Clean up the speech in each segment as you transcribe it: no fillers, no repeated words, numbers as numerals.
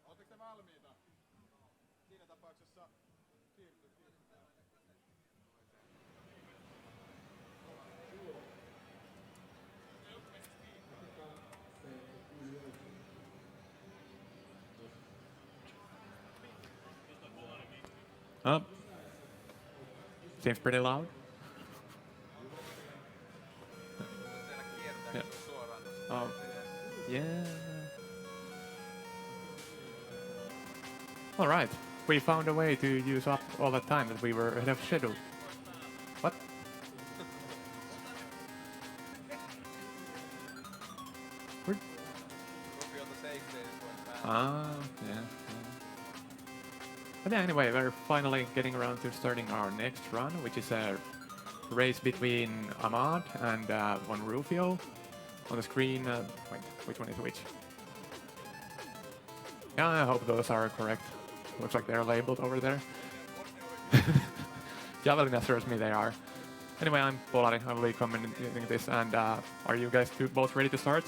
Oletteko te valmiita? Siinä tapauksessa siirtyy. Oh, seems pretty loud. Yeah. Oh, yeah. All right, we found a way to use up all the time that we were ahead of schedule. What? Ah, yeah. But yeah, anyway, we're finally getting around to starting our next run, which is a race between Ahmad and VonRufiou. On the screen, wait, which one is which? Yeah, I hope those are correct. Looks like they're labeled over there. Javelin assures me they are. Anyway, I'm Polari, I will be commenting this, and are you guys both ready to start?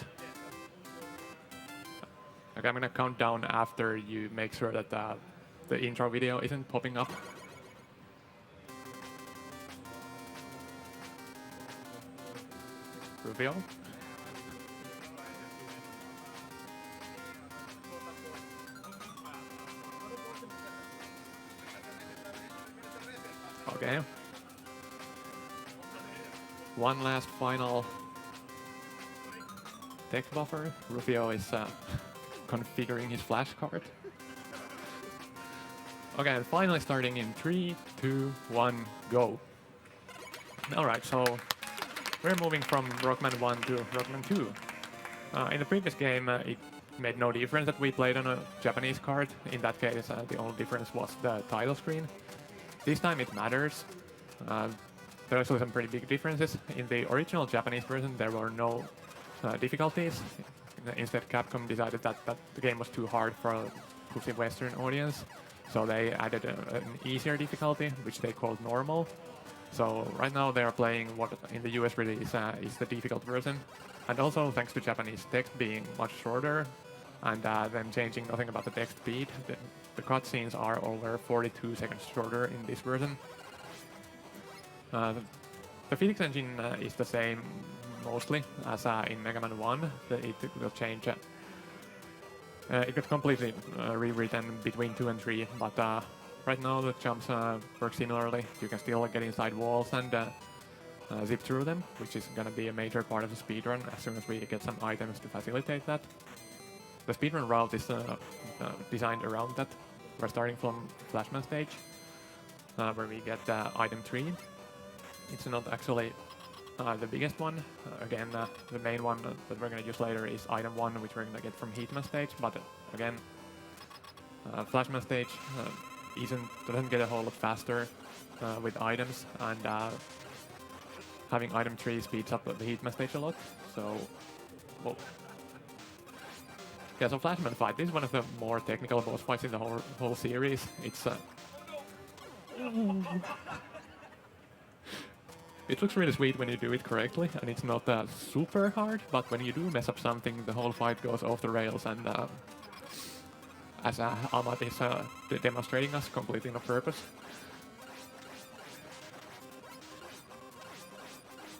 Okay, I'm gonna count down after you make sure that the intro video isn't popping up. Reveal. Okay. One last final text buffer. Rufiou is configuring his flashcard. Okay, and finally starting in 3, 2, 1, go. Alright, so we're moving from Rockman 1 to Rockman 2. In the previous game, it made no difference that we played on a Japanese card. In that case, the only difference was the title screen. This time it matters. There are also some pretty big differences. In the original Japanese version, there were no difficulties. Instead, Capcom decided that the game was too hard for a pussy Western audience. So they added an easier difficulty, which they called normal. So right now they are playing what in the US release is the difficult version. And also thanks to Japanese text being much shorter and them changing nothing about the text speed, the cutscenes are over 42 seconds shorter in this version. The physics engine is the same mostly as in Mega Man 1. It will change. It got completely rewritten between 2 and 3, but right now the jumps work similarly. You can still get inside walls and zip through them, which is going to be a major part of the speedrun as soon as we get some items to facilitate that. The speedrun route is designed around that. We're starting from Flashman stage, where we get item 3. It's not actually the biggest one. Again, the main one that we're going to use later is item 1, which we're going to get from Heatman stage. But again, Flashman stage doesn't get a whole lot faster with items, and having item 3 speeds up the Heatman stage a lot. So, well, yeah. So Flashman fight. This is one of the more technical boss fights in the whole series. It's it looks really sweet when you do it correctly, and it's not super hard, but when you do mess up something, the whole fight goes off the rails, and as Ahmad is demonstrating us completely on purpose.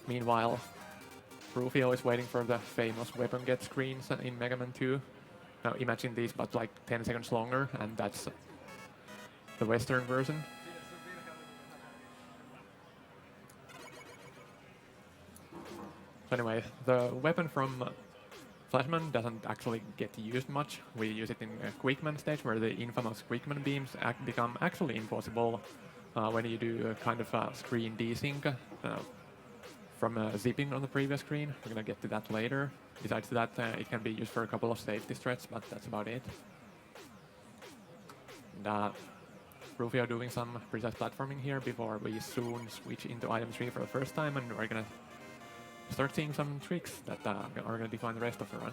Meanwhile, Rufiou is waiting for the famous weapon get screens in Mega Man 2. Now imagine these, but like 10 seconds longer, and that's the Western version. Anyway, the weapon from Flashman doesn't actually get used much. We use it in a Quickman stage, where the infamous Quickman beams become actually impossible when you do a kind of screen desync from zipping on the previous screen. We're going to get to that later. Besides that, it can be used for a couple of safety threats, but that's about it. And Rufiou doing some precise platforming here before we soon switch into item 3 for the first time, and we're going to start seeing some tricks that are going to define the rest of the run.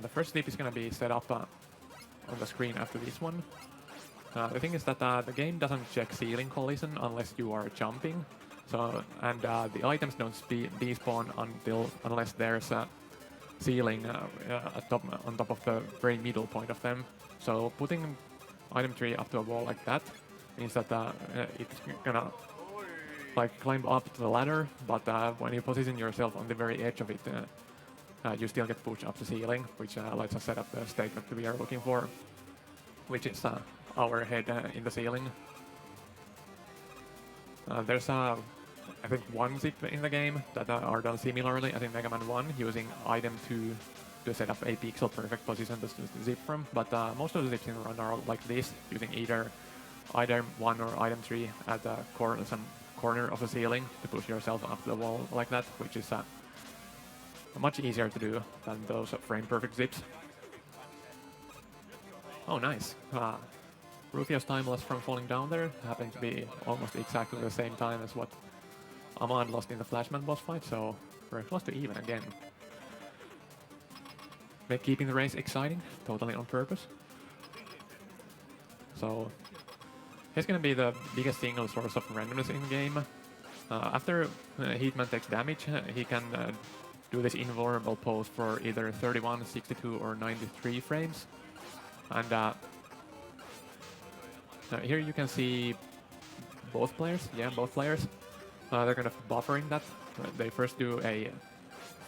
The first dip is going to be set up on the screen after this one. The thing is that the game doesn't check ceiling collision unless you are jumping. So, and the items don't despawn unless there's a ceiling on top of the very middle point of them. So putting item tree up to a wall like that means that it's gonna like climb up the ladder, but when you position yourself on the very edge of it, you still get pushed up the ceiling, which lets us set up the statement we are looking for, which is our head in the ceiling. There's I think one zip in the game that are done similarly as in Mega Man 1, using item 2 to set up a pixel perfect position to zip from, but most of the zips in the run are like this, using either item 1 or item 3 at the some corner of the ceiling to push yourself up the wall like that, which is much easier to do than those frame perfect zips. Oh, nice. Rufio's timeless from falling down there happened to be almost exactly the same time as what Ahmad lost in the Flashman boss fight, so we're close to even again. Keeping the race exciting, totally on purpose. So here's gonna be the biggest single source of randomness in the game. After Heatman takes damage, he can do this invulnerable pose for either 31, 62 or 93 frames. And here you can see both players, both players. They're kind of buffering that. They first do a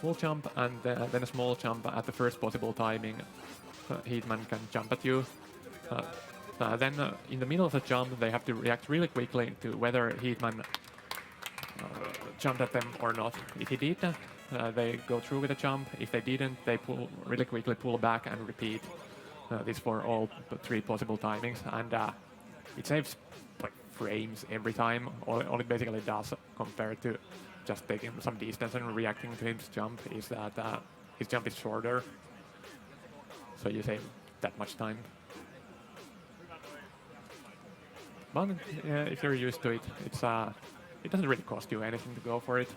full jump and then a small jump at the first possible timing. Heatman can jump at you. Then in the middle of the jump, they have to react really quickly to whether Heatman jumped at them or not. If he did, they go through with the jump. If they didn't, they really quickly pull back and repeat this for all 3 possible timings. And it saves like frames every time. All it basically does compared to just taking some distance and reacting to his jump is that his jump is shorter. So you save that much time. But if you're used to it, it doesn't really cost you anything to go for it.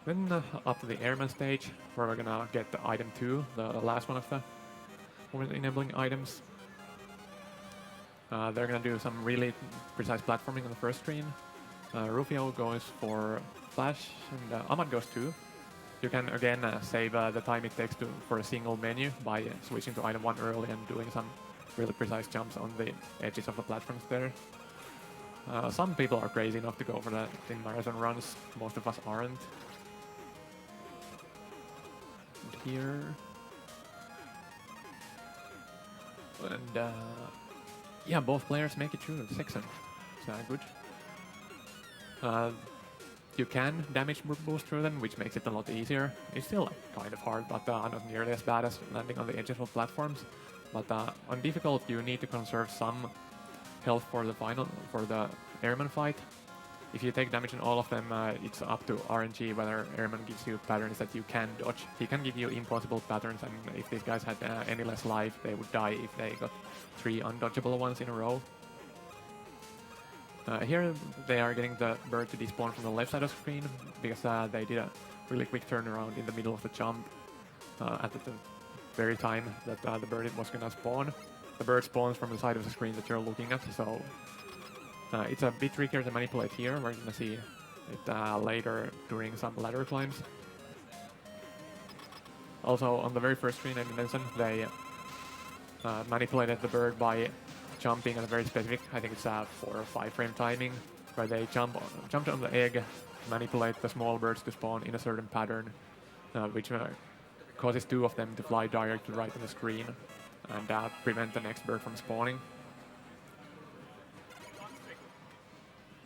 Then up to the airman stage, where we're gonna get the item 2, the last one of the movement-enabling items. They're gonna do some really precise platforming on the first screen. Rufio goes for flash, and Ahmad goes too. You can again save the time it takes for a single menu by switching to item 1 early and doing some really precise jumps on the edges of the platforms there. Some people are crazy enough to go for that in marathon runs. Most of us aren't. And here. And yeah, both players make it through the section. It's good. You can damage boost through them, which makes it a lot easier. It's still kind of hard, but not nearly as bad as landing on the edges of platforms. But on difficult, you need to conserve some health for the airman fight. If you take damage in all of them, it's up to RNG whether airman gives you patterns that you can dodge. He can give you impossible patterns, and if these guys had any less life, they would die if they got 3 undodgeable ones in a row. Here they are getting the bird to despawn from the left side of the screen because they did a really quick turnaround in the middle of the jump at the very time that the bird was gonna spawn. The bird spawns from the side of the screen that you're looking at, so it's a bit trickier to manipulate here. We're gonna see it later during some ladder climbs. Also, on the very first screen I mentioned, they manipulated the bird by jumping at a very specific, I think it's 4 or 5 frame timing, where they jumped on the egg, manipulate the small birds to spawn in a certain pattern, which causes 2 of them to fly directly right on the screen and prevent the next bird from spawning.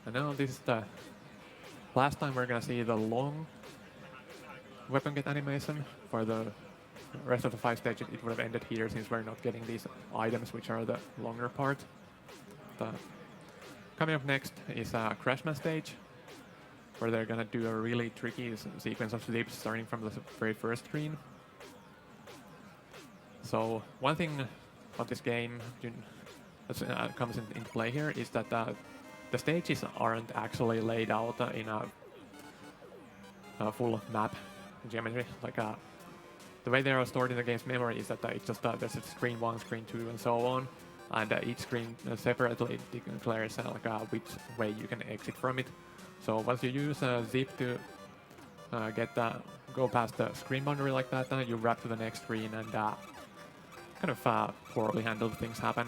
And now this is the last time we're gonna see the long weapon get animation. For the rest of the 5 stages, it would have ended here since we're not getting these items, which are the longer part. Coming up next is a Crashman stage, where they're gonna do a really tricky sequence of leaps starting from the very first screen. So one thing of this game that comes into play here is that the stages aren't actually laid out in a full map geometry. Like the way they are stored in the game's memory is that it's just there's a screen 1, screen 2, and so on, and each screen separately declares which way you can exit from it. So once you use zip to go past the screen boundary like that, you wrap to the next screen, and kind of poorly handled things happen.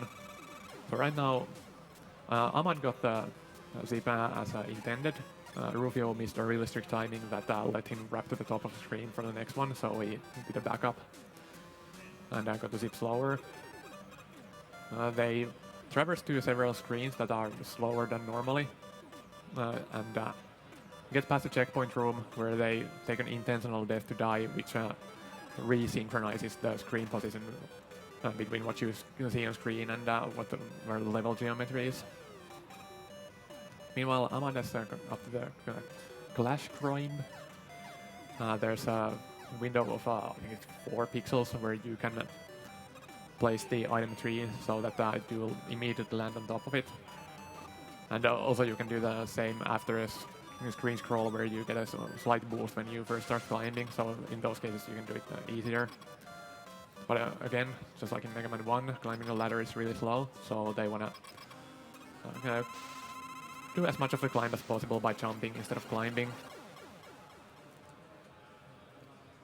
So right now, Ahmad got the zip as intended. Rufio missed a really strict timing that let him wrap to the top of the screen for the next one, so he did a backup and got the zip slower. They traverse to several screens that are slower than normally, and get past the checkpoint room where they take an intentional death to die, which resynchronizes the screen position between what you see on screen and where the level geometry is. Meanwhile, Ahmad has up to the Clash Crime. There's a window of I think it's 4 pixels where you can place the item tree so that it will immediately land on top of it. And also you can do the same after a screen scroll where you get a slight boost when you first start climbing, so in those cases you can do it easier. But again, just like in Mega Man 1, climbing a ladder is really slow, so they want to do as much of the climb as possible by jumping instead of climbing.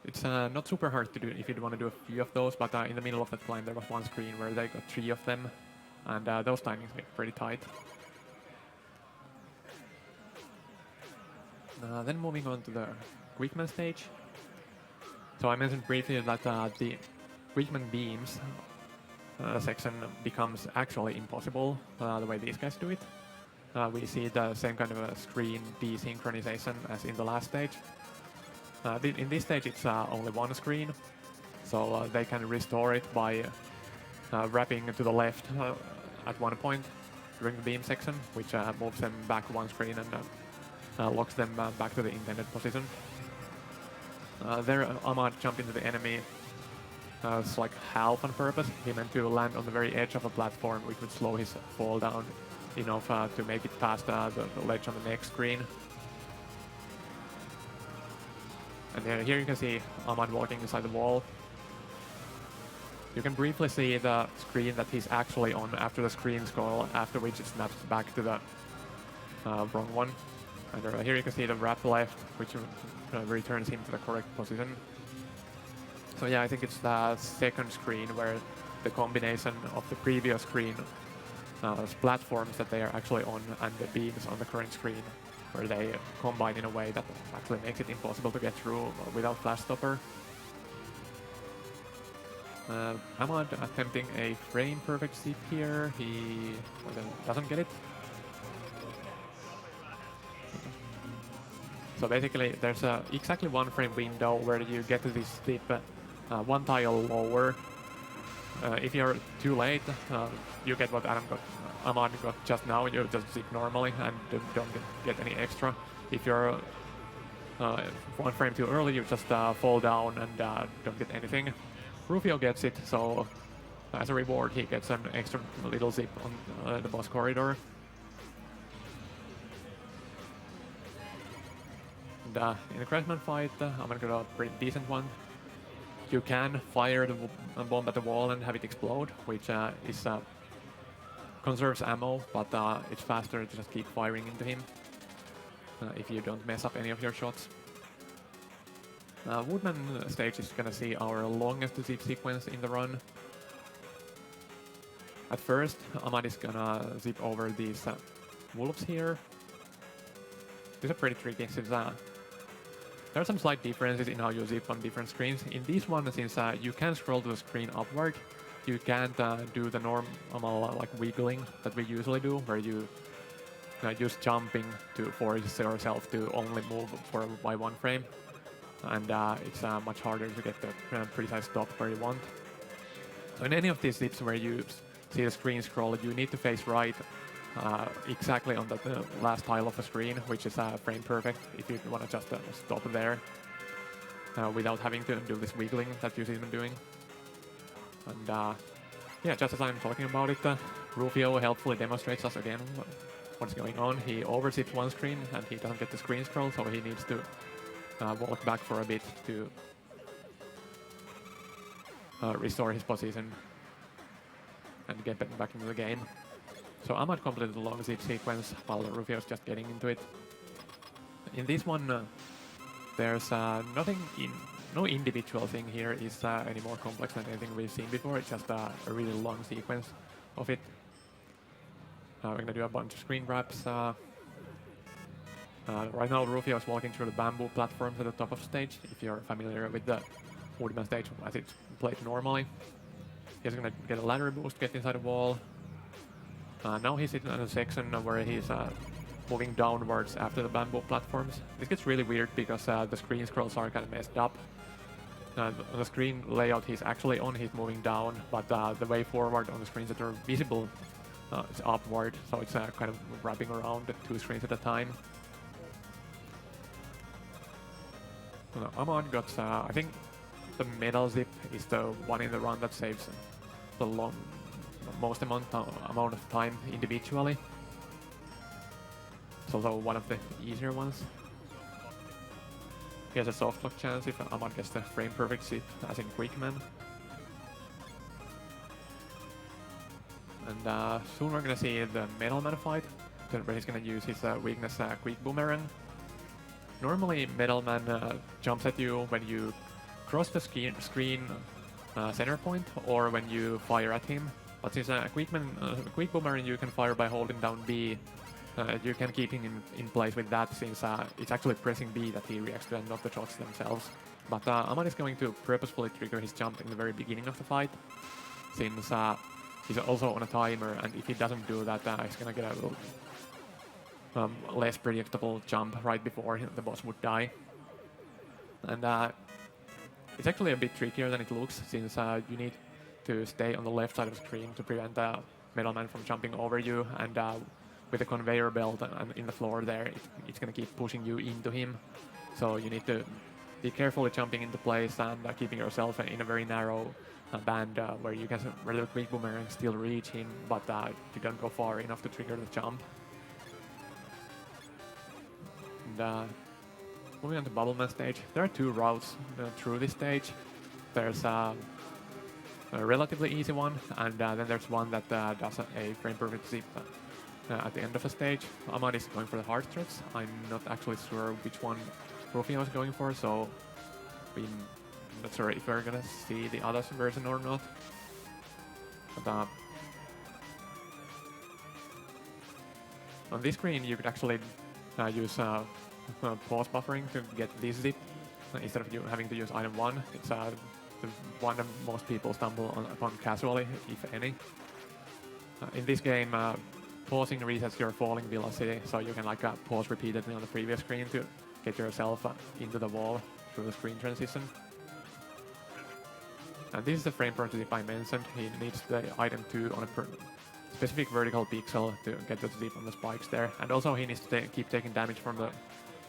It's not super hard to do if you want to do a few of those, but in the middle of that climb there was one screen where they got 3 of them, and those timings get pretty tight. Then moving on to the Quickman stage. So I mentioned briefly that the Quickman beams section becomes actually impossible the way these guys do it. We see the same kind of a screen desynchronization as in the last stage. In this stage it's only one screen, so they can restore it by wrapping to the left at one point during the beam section, which moves them back one screen and locks them back to the intended position. There Ahmad jumped into the enemy it's like half on purpose. He meant to land on the very edge of a platform which would slow his fall down enough to make it past the ledge on the next screen. And here you can see Ahmad walking inside the wall. You can briefly see the screen that he's actually on after the screen scroll, after which it snaps back to the wrong one. And here you can see the wrap left, which returns him to the correct position. So yeah, I think it's the second screen where the combination of the previous screen platforms that they are actually on and the beams on the current screen, where they combine in a way that actually makes it impossible to get through without Flash Stopper. Ahmad attempting a frame perfect zip here. He doesn't get it. So basically there's exactly one frame window where you get to this zip one tile lower. If you're too late, you get what Ahmad got just now. You just zip normally and don't get any extra. If you're one frame too early, you just fall down and don't get anything. Rufio gets it, so as a reward he gets an extra little zip on the boss corridor. And in the Crashman fight, I'm gonna get a pretty decent one. You can fire the bomb at the wall and have it explode, which conserves ammo, but it's faster to just keep firing into him if you don't mess up any of your shots. Woodman stage is gonna see our longest zip sequence in the run. At first, Ahmad is gonna zip over these wolves here. These are pretty tricky since there are some slight differences in how you zip on different screens. In this one, since you can scroll to the screen upward, you can't do the normal like wiggling that we usually do, where you use jumping to force yourself to only move by one frame. And it's much harder to get the precise stop where you want. So in any of these zips where you see the screen scroll, you need to face right exactly on the last tile of the screen, which is frame perfect if you want to just stop there without having to do this wiggling that you see them doing. And yeah, just as I'm talking about it, Rufio helpfully demonstrates us again what's going on. He overzips one screen and he doesn't get the screen scroll, so he needs to walk back for a bit to restore his position and get back into the game. So Ahmad completed the long zip sequence while Rufio's just getting into it. In this one, there's no individual thing here is any more complex than anything we've seen before. It's just a really long sequence of it. We're gonna do a bunch of screen grabs. Right now, Rufio is walking through the bamboo platforms at the top of stage. If you're familiar with the Ultimate stage as it's played normally, he's gonna get a ladder boost, get inside the wall. Now he's in a section where he's moving downwards after the bamboo platforms. This gets really weird because the screen scrolls are kind of messed up. On the screen layout he's actually on, he's moving down, but the way forward on the screens that are visible is upward, so it's kind of wrapping around 2 screens at a time. Ahmad got, I think the metal zip is the one in the run that saves the most amount of time individually. It's also one of the easier ones. He has a soft lock chance if Ahmad gets the frame perfect zip, as in Quickman. And soon we're gonna see the Metal Man fight, where he's gonna use his weakness Quick Boomerang. Normally Metal Man jumps at you when you cross the screen center point or when you fire at him. But since Quick Boomerang you can fire by holding down B, you can keep him in place with that, since it's actually pressing B that he reacts to and not the shots themselves. But Ahmad is going to purposefully trigger his jump in the very beginning of the fight, since he's also on a timer, and if he doesn't do that, he's gonna get a little less predictable jump right before the boss would die. And it's actually a bit trickier than it looks, since you need to stay on the left side of the screen to prevent Metal Man from jumping over you, and with the conveyor belt and in the floor there, it's going to keep pushing you into him. So you need to be carefully jumping into place and keeping yourself in a very narrow band where the Quick Boomerang still reach him, but you don't go far enough to trigger the jump. And moving on to Bubble Man stage, there are 2 routes through this stage. There's a relatively easy one, and then there's one that does a frame perfect zip at the end of a stage. Ahmad is going for the hard stretch. I'm not actually sure which one Rufio is going for, so I'm not sure if we're gonna see the other version or not. But on this screen you could actually use pause buffering to get this zip instead of you having to use item 1. It's the one that most people stumble upon casually, if any. In this game, pausing resets your falling velocity, so you can pause repeatedly on the previous screen to get yourself into the wall through the screen transition. And this is the frame per zip I mentioned. He needs the item 2 on a specific vertical pixel to get the zip on the spikes there. And also he needs to keep taking damage from the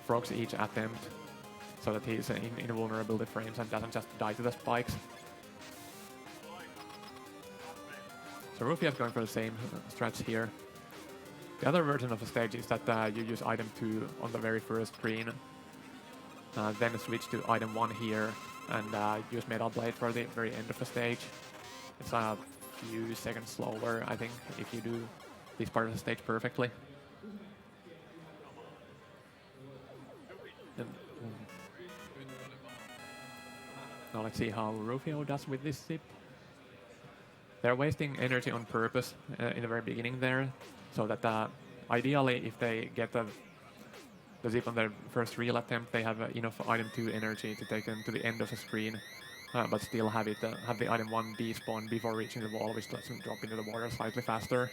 frogs each attempt, so that he's in invulnerability frames and doesn't just die to the spikes. So Rufio is going for the same stretch here. The other version of the stage is that you use item 2 on the very first screen, then switch to item 1 here, and use Metal Blade for the very end of the stage. It's a few seconds slower, I think, if you do this part of the stage perfectly. And, now let's see how Rufio does with this zip. They're wasting energy on purpose in the very beginning there, so that ideally if they get the zip on their first real attempt, they have enough item 2 energy to take them to the end of the screen, but still have the item 1 despawn before reaching the wall, which lets them drop into the water slightly faster.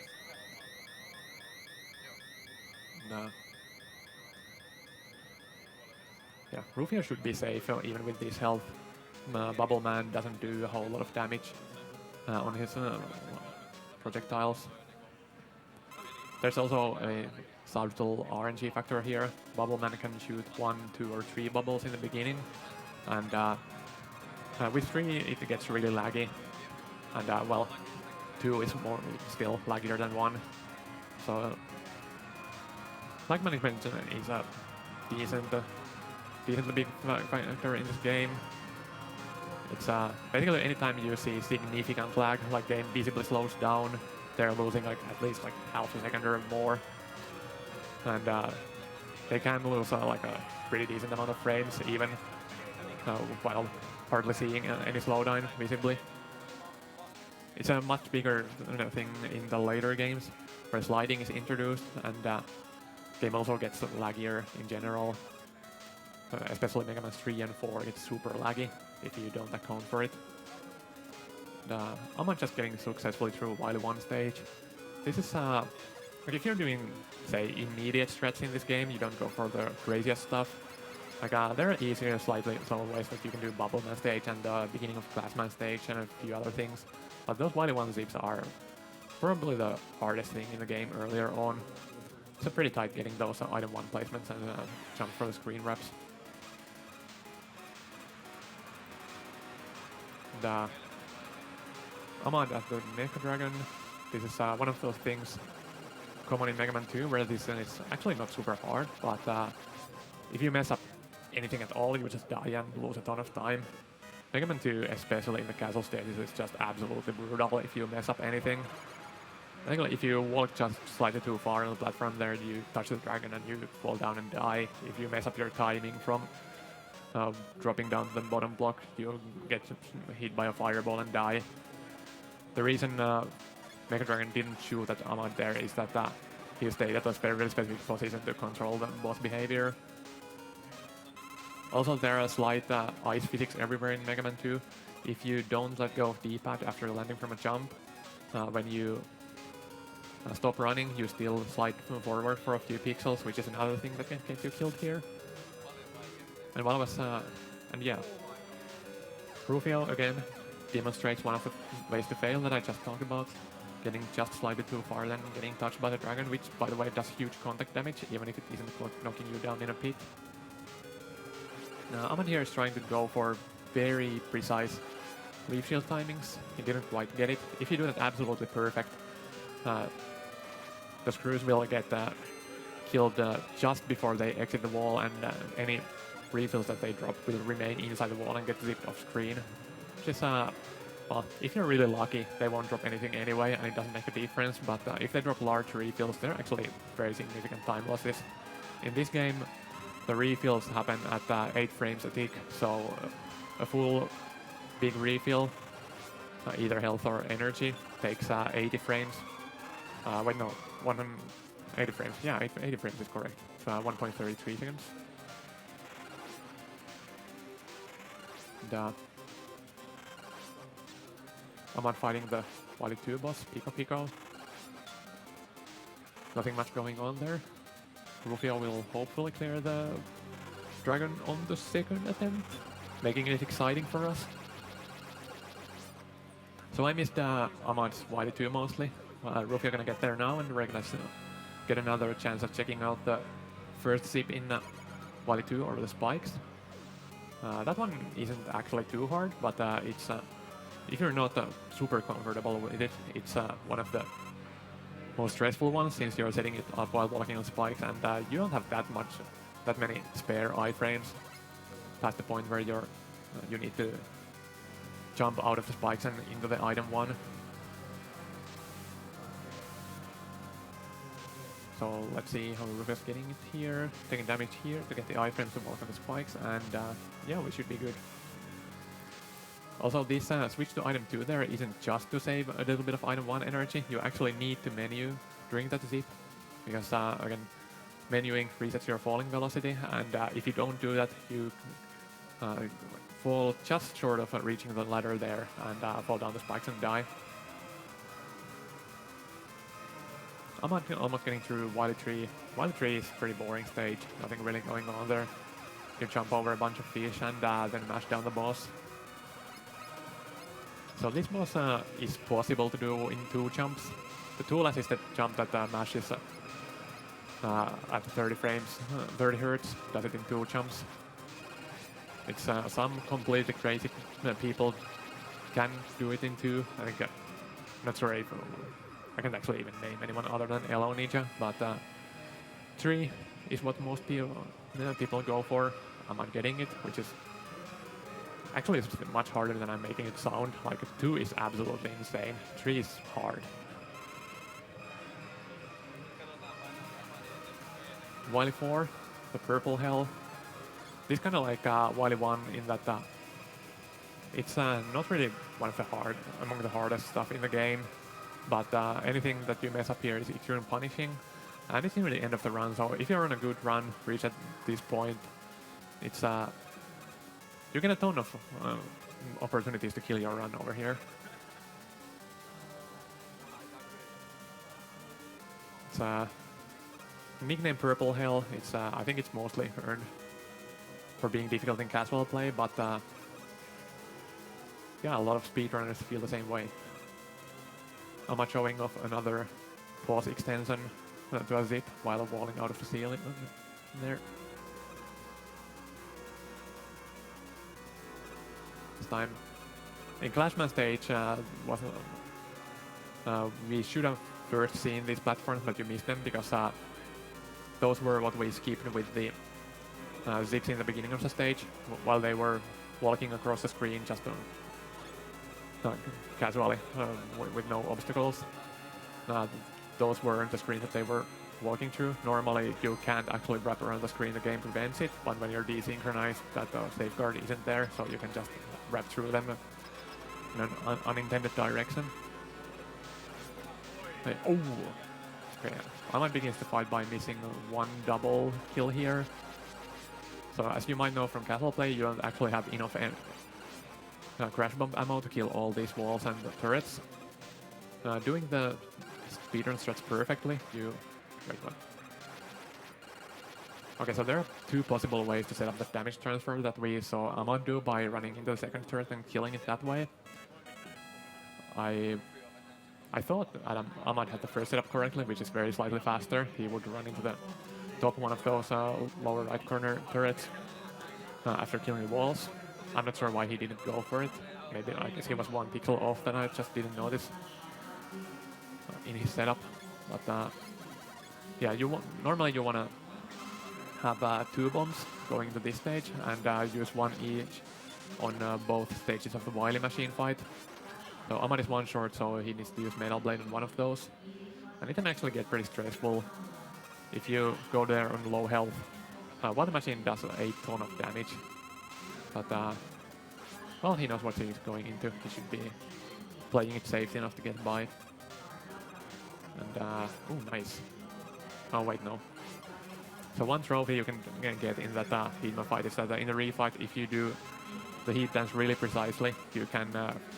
And, yeah, Rufio should be safe even with this health. Bubble Man doesn't do a whole lot of damage on his projectiles. There's also a subtle RNG factor here. Bubble Man can shoot 1, 2, or 3 bubbles in the beginning, and with 3 it gets really laggy. And well, 2 is more still laggier than 1. So lag management is a decently big factor in this game. It's basically anytime you see significant lag, like game visibly slows down, they're losing like at least like half a second or more, and they can lose like a pretty decent amount of frames even while hardly seeing any slowdown visibly. It's a much bigger thing in the later games where sliding is introduced, and game also gets laggier in general. Especially Mega Man 3 and 4, it's super laggy if you don't account for it. I'm just getting successfully through Wily 1 stage. This is like if you're doing, say, immediate strats in this game, you don't go for the craziest stuff. Like there are easier slightly some ways that you can do Bubble Man stage and the beginning of Glass Man stage and a few other things. But those Wily 1 zips are probably the hardest thing in the game earlier on. It's pretty tight getting those item 1 placements and jump for the screen reps. Ahmad as the Mecha Dragon. This is one of those things common in Mega Man 2 where this is actually not super hard, but if you mess up anything at all, you just die and lose a ton of time. Mega Man 2, especially in the castle stages, is just absolutely brutal if you mess up anything. I think like, if you walk just slightly too far on the platform there, you touch the dragon and you fall down and die. If you mess up your timing from dropping down to the bottom block, you get hit by a fireball and die. The reason Mega Dragon didn't shoot at Ahmad there is that he stayed at a very specific position to control the boss behavior. Also, there are slight ice physics everywhere in Mega Man 2. If you don't let go of D-pad after landing from a jump, when you stop running, you still slide forward for a few pixels, which is another thing that can get you killed here. And while I was, and yeah, Rufio again demonstrates one of the ways to fail that I just talked about, getting just slightly too far then getting touched by the dragon, which by the way does huge contact damage, even if it isn't knocking you down in a pit. Now Ahmad here is trying to go for very precise leaf shield timings. He didn't quite get it. If you do that absolutely perfect, the screws will get killed just before they exit the wall, and any refills that they drop will remain inside the wall and get zipped off screen. Which is, well, if you're really lucky, they won't drop anything anyway and it doesn't make a difference, but if they drop large refills, they're actually very significant time losses. In this game, the refills happen at 8 frames a tick, so a full big refill, either health or energy, takes 80 frames. Wait, no, 180 frames. Yeah, 80 frames is correct. 1.33 seconds. And, I'm not fighting the Wily 2 boss, Pico Pico. Nothing much going on there. Rufio will hopefully clear the dragon on the second attempt, making it exciting for us. So I missed Ahmad's Wily 2 mostly. Rufio gonna get there now, and we're gonna get another chance of checking out the first zip in Wily 2 or the spikes. That one isn't actually too hard, but it's if you're not super comfortable with it, it's one of the most stressful ones since you're setting it up while walking on spikes, and you don't have that many spare iframes past the point where you need to jump out of the spikes and into the item 1. So let's see how Rufio's getting it here, taking damage here to get the iframes to walk on the spikes, and yeah, we should be good. Also, this switch to item 2 there isn't just to save a little bit of item 1 energy, you actually need to menu during that zip, because again, menuing resets your falling velocity, and if you don't do that, you fall just short of reaching the ladder there and fall down the spikes and die. I'm almost getting through Wily 3. Wily 3 is a pretty boring stage, nothing really going on there. You jump over a bunch of fish and then mash down the boss. So this boss is possible to do in 2 jumps. The 2 assisted jump that mashes at 30 frames, 30 hertz, does it in 2 jumps. It's some completely crazy people can do it in 2. I think Not sure if I can actually even name anyone other than Elo Ninja, but 3 is what most people go for. I'm not getting it, which is actually it's much harder than I'm making it sound. Like 2 is absolutely insane. 3 is hard. Wily 4, the purple hell. This kind of like Wily 1 in that it's not really among the hardest stuff in the game, but anything that you mess up here is extremely punishing, and it's near the end of the run. So if you're on a good run, reach at this point, it's you get a ton of opportunities to kill your run over here. It's nickname Purple Hell. It's I think it's mostly earned for being difficult in casual play, but yeah, a lot of speedrunners feel the same way. I'm not showing off another pause extension to a zip while falling out of the ceiling there. This time in Clashman stage we should have first seen these platforms, but you missed them because those were what we skipped with the zips in the beginning of the stage while they were walking across the screen just casually with no obstacles. Those weren't the screens that they were walking through. Normally you can't actually wrap around the screen, the game prevents it, but when you're desynchronized that safeguard isn't there, so you can just wrap through them in an unintended direction. Oh! Okay, I might begin the fight by missing one double kill here. So as you might know from casual play, you don't actually have enough crash bomb ammo to kill all these walls and the turrets. Doing the speedrun strats perfectly, wait, what? Okay, so there are 2 possible ways to set up the damage transfer that we saw Ahmad do by running into the second turret and killing it that way. I thought Ahmad had the first setup correctly, which is very slightly faster. He would run into the top one of those lower right corner turrets after killing the walls. I'm not sure why he didn't go for it. Maybe I guess he was 1 pixel off that I just didn't notice in his setup. But yeah, normally you want to have 2 bombs going to this stage and use 1 each on both stages of the Wily machine fight. So Ahmad is 1 short, so he needs to use Metal Blade on one of those. And it can actually get pretty stressful if you go there on low health. Wily machine does a ton of damage, but well, he knows what he's going into. He should be playing it safe enough to get by. And oh, nice. Oh wait, no. So 1 trophy you can get in that Heatman fight is that in the refight, if you do the heat dance really precisely, you can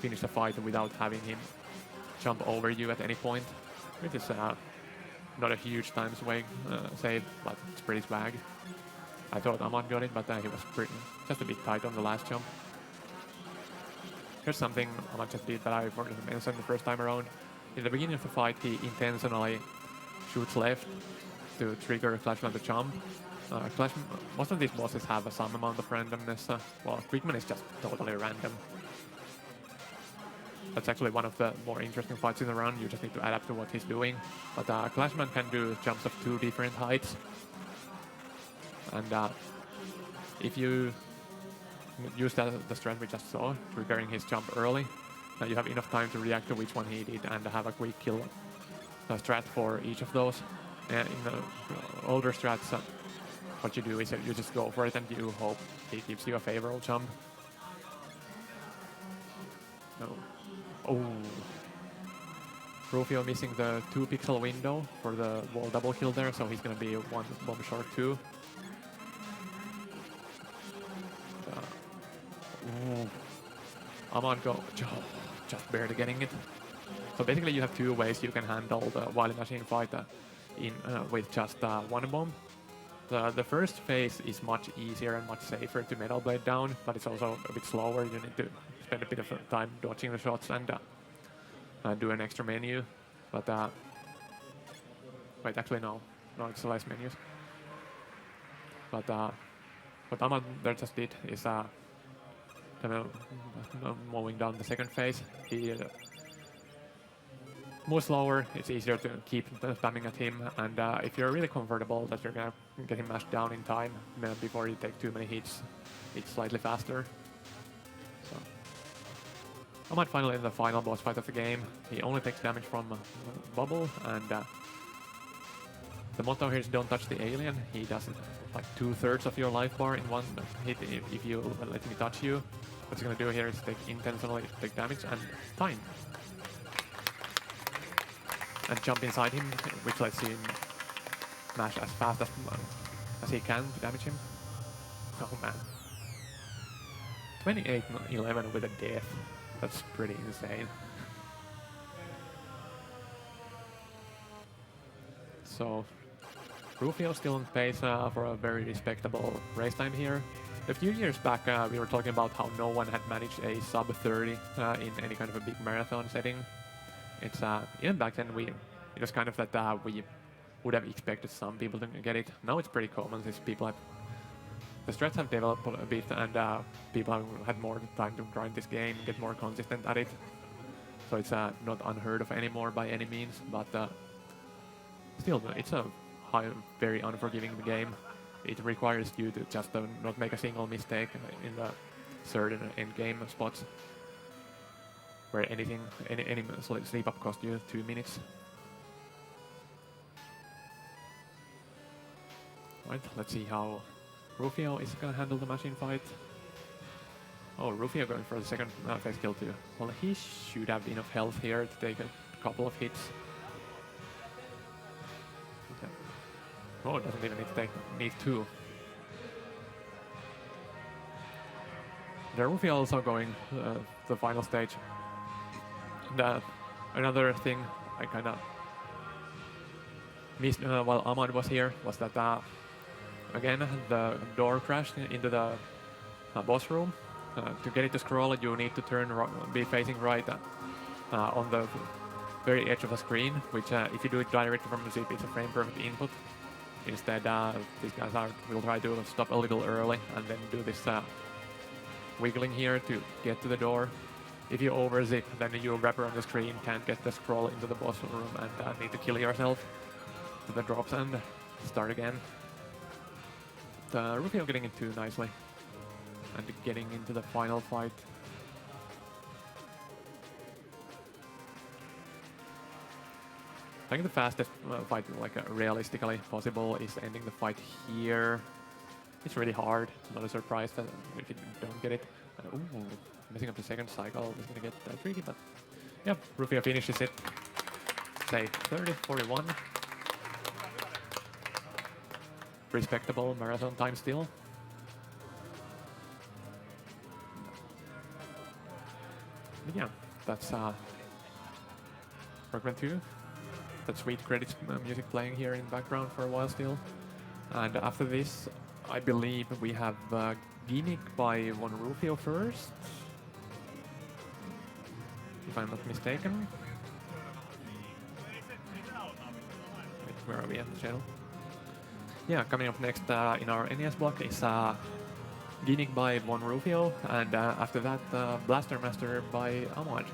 finish the fight without having him jump over you at any point, which is not a huge time save, but it's pretty swag. I thought Ahmad got it, but he was just a bit tight on the last jump. Here's something Ahmad just did that I forgot to mention the first time around. In the beginning of the fight, he intentionally shoots left to trigger Clashman to jump. Most of these bosses have some amount of randomness. Well, Quickman is just totally random. That's actually one of the more interesting fights in the run. You just need to adapt to what he's doing. But Clashman can do jumps of 2 different heights. And if you use the strat we just saw, triggering his jump early, you have enough time to react to which one he did and have a quick kill strat for each of those. In the older strats, what you do is you just go for it and you hope he gives you a favorable jump. No. Oh. VonRufiou missing the 2 pixel window for the wall double kill there, so he's gonna be 1 bomb short too. Ahmad just barely getting it. So basically you have 2 ways you can handle the Wily machine fight with just 1 bomb. The first phase is much easier and much safer to Metal Blade down, but it's also a bit slower. You need to spend a bit of time dodging the shots and do an extra menu. But wait, actually no, it's less menus. But what Ahmad there just did is kind of mowing down the second phase. He move slower, it's easier to keep spamming at him, and if you're really comfortable that you're gonna get him mashed down in time before you take too many hits, it's slightly faster. So Ahmad finally in the final boss fight of the game. He only takes damage from bubble, and the motto here is don't touch the alien. He does like 2/3 of your life bar in one hit if you let him touch you. What he's gonna do here is intentionally take damage and time. And jump inside him, which lets him mash as fast as he can to damage him. Oh man. 28-11 with a death. That's pretty insane. So, Rufio still on pace for a very respectable race time here. A few years back, we were talking about how no one had managed a sub 30 in any kind of a big marathon setting. It's even back then it was kind of that we would have expected some people to get it. Now it's pretty common since the strats have developed a bit, and people have had more time to grind this game, get more consistent at it. So it's not unheard of anymore by any means, but still it's a very unforgiving game. It requires you to just not make a single mistake in the certain end game spots where any sleep up cost you 2 minutes. Right, let's see how Rufio is gonna handle the machine fight. Oh, Rufio going for the second phase kill too. Well, he should have enough health here to take a couple of hits. Okay. Oh, doesn't even need two. The Rufio also going the final stage. And, another thing I kind of missed while Ahmad was here was that again the door crashed into the boss room. To get it to scroll, you need to be facing right on the very edge of the screen, which if you do it directly from the zip, it's a frame perfect input. Instead, these guys will try to stop a little early and then do this wiggling here to get to the door. If you overzip, then you wrap around the screen, can't get the scroll into the boss room, and need to kill yourself to the drops and start again. Rufio getting it too nicely and getting into the final fight. I think the fastest fight, like realistically possible, is ending the fight here. It's really hard. Not a surprise that if you don't get it. Ooh, messing up the second cycle is gonna get tricky, but yeah, Rufio finishes it. Say 30-41. Respectable marathon time still. But yeah, that's Fragment 2. That sweet credits music playing here in the background for a while still. And after this, I believe we have Gimmick by VonRufiou first, if I'm not mistaken. Wait, where are we at the channel? Yeah, coming up next in our NES block is Gimmick by VonRufiou, and after that Blaster Master by Ahmad.